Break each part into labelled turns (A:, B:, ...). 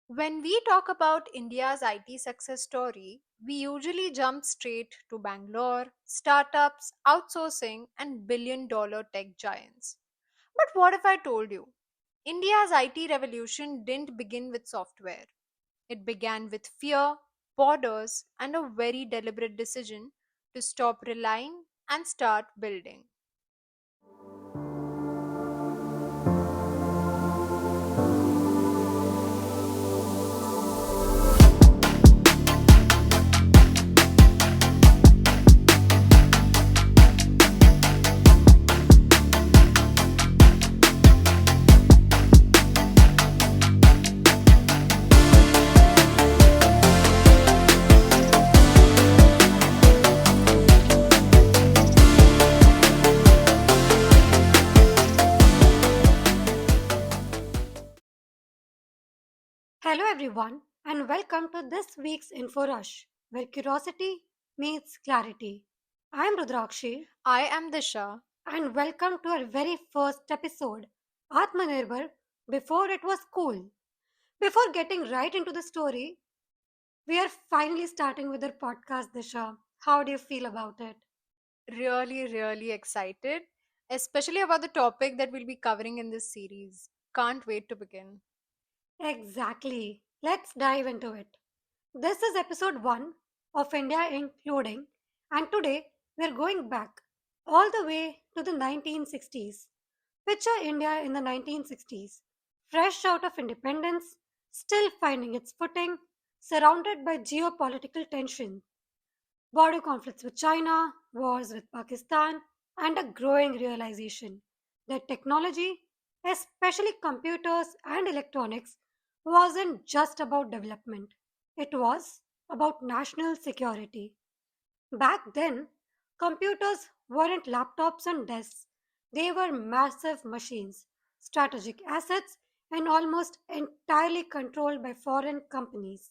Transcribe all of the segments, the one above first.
A: When we talk about India's IT success story, we usually jump straight to Bangalore, startups, outsourcing, and billion-dollar tech giants. But what if I told you? India's IT revolution didn't begin with software. It began with fear, borders, and a very deliberate decision to stop relying and start building.
B: Hello, everyone, and welcome to this week's Info Rush, where curiosity meets clarity. I'm Rudrakshi,
A: I am Disha.
B: and welcome to our very first episode, Atmanirbhar, before it was cool. Before getting right into the story, we are finally starting with our podcast, Disha. How do you feel about it?
A: Really excited, especially about the topic that we'll be covering in this series. Can't wait to begin.
B: Exactly. Let's dive into it. This is episode 1 of India Including, and today we're going back all the way to the 1960s. Picture India in the 1960s, fresh out of independence, still finding its footing, surrounded by geopolitical tension, border conflicts with China, wars with Pakistan, and a growing realization that technology, especially computers and electronics, wasn't just about development, it was about national security. Back then, computers weren't laptops and desks, they were massive machines, strategic assets, and almost entirely controlled by foreign companies.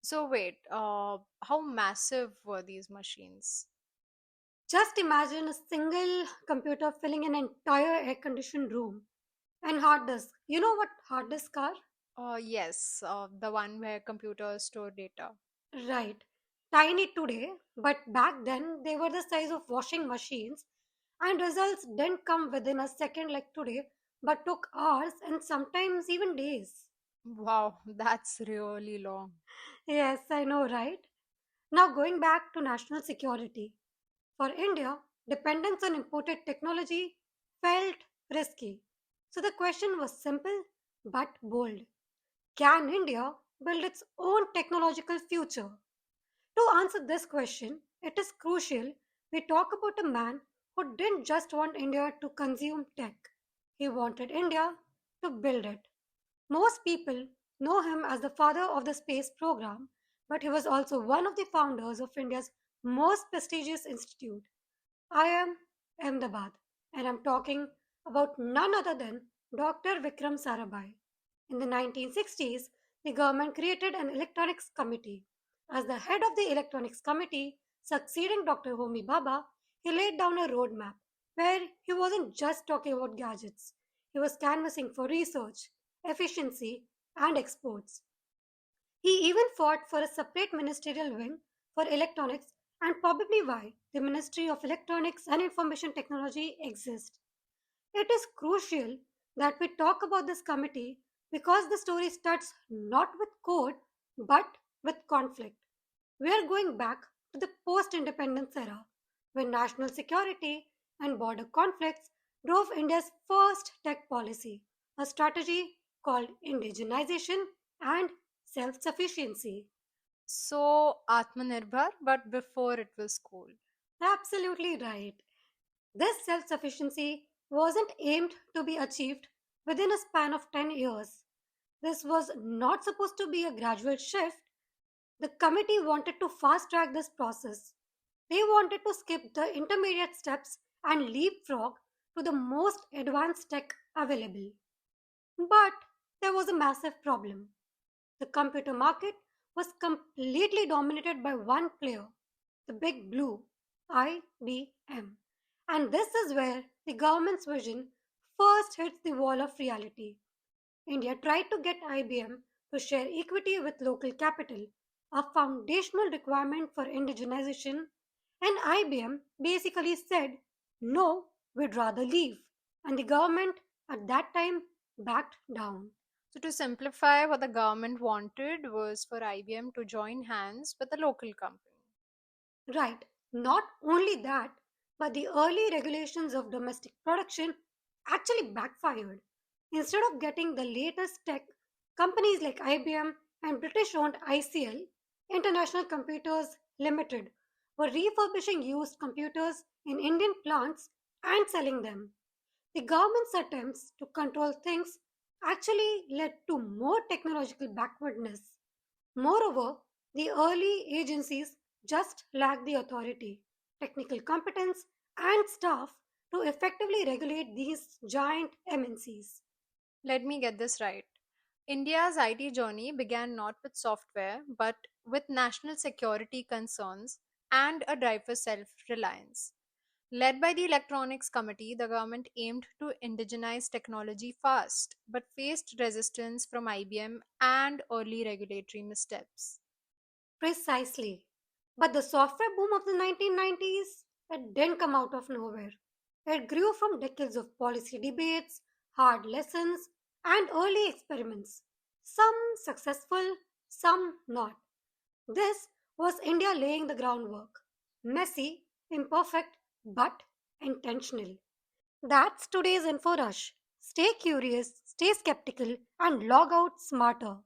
A: So, wait, how massive were these machines?
B: Just imagine a single computer filling an entire air conditioned room and hard disk. You know what hard disk are?
A: Yes, the one where computers store data.
B: Right. Tiny today, but back then they were the size of washing machines, and results didn't come within a second like today, but took hours and sometimes even days.
A: Wow, that's really long.
B: Yes, I know, right? Now, going back to national security. For India, dependence on imported technology felt risky. So the question was simple but bold. Can India build its own technological future? To answer this question, it is crucial we talk about a man who didn't just want India to consume tech, he wanted India to build it. Most people know him as the father of the space program, but he was also one of the founders of India's most prestigious institute. I am Ahmedabad, and I'm talking about none other than Dr. Vikram Sarabhai. In the 1960s, the government created an electronics committee. As the head of the electronics committee, succeeding Dr. Homi Bhabha, he laid down a roadmap where he wasn't just talking about gadgets. He was canvassing for research, efficiency, and exports. He even fought for a separate ministerial wing for electronics and probably why the Ministry of Electronics and Information Technology exists. It is crucial that we talk about this committee because the story starts not with code but with conflict. We are going back to the post independence era when national security and border conflicts drove India's first tech policy, a strategy called indigenization and self sufficiency.
A: So, Atmanirbhar, but before it was cool.
B: Absolutely right. This self sufficiency wasn't aimed to be achieved within a span of 10 years. This was not supposed to be a gradual shift. The committee wanted to fast track this process. They wanted to skip the intermediate steps and leapfrog to the most advanced tech available. But there was a massive problem. The computer market was completely dominated by one player, the big blue, IBM. And this is where the government's vision first hits the wall of reality. India tried to get IBM to share equity with local capital, a foundational requirement for indigenization, and IBM basically said, no, we'd rather leave. And the government at that time backed down.
A: So, to simplify, what the government wanted was for IBM to join hands with a local company.
B: Right, not only that, but the early regulations of domestic production actually backfired. Instead of getting the latest tech, companies like IBM and British owned ICL, International Computers Limited, were refurbishing used computers in Indian plants and selling them. The government's attempts to control things actually led to more technological backwardness. Moreover, the early agencies just lacked the authority, technical competence, and staff to effectively regulate these giant MNCs.
A: Let me get this right. India's IT journey began not with software, but with national security concerns and a drive for self reliance. Led by the Electronics Committee, the government aimed to indigenize technology fast, but faced resistance from IBM and early regulatory missteps.
B: Precisely. But the software boom of the 1990s, it didn't come out of nowhere. It grew from decades of policy debates, hard lessons, and early experiments. Some successful, some not. This was India laying the groundwork. Messy, imperfect, but intentional. That's today's info rush. Stay curious, stay skeptical, and log out smarter.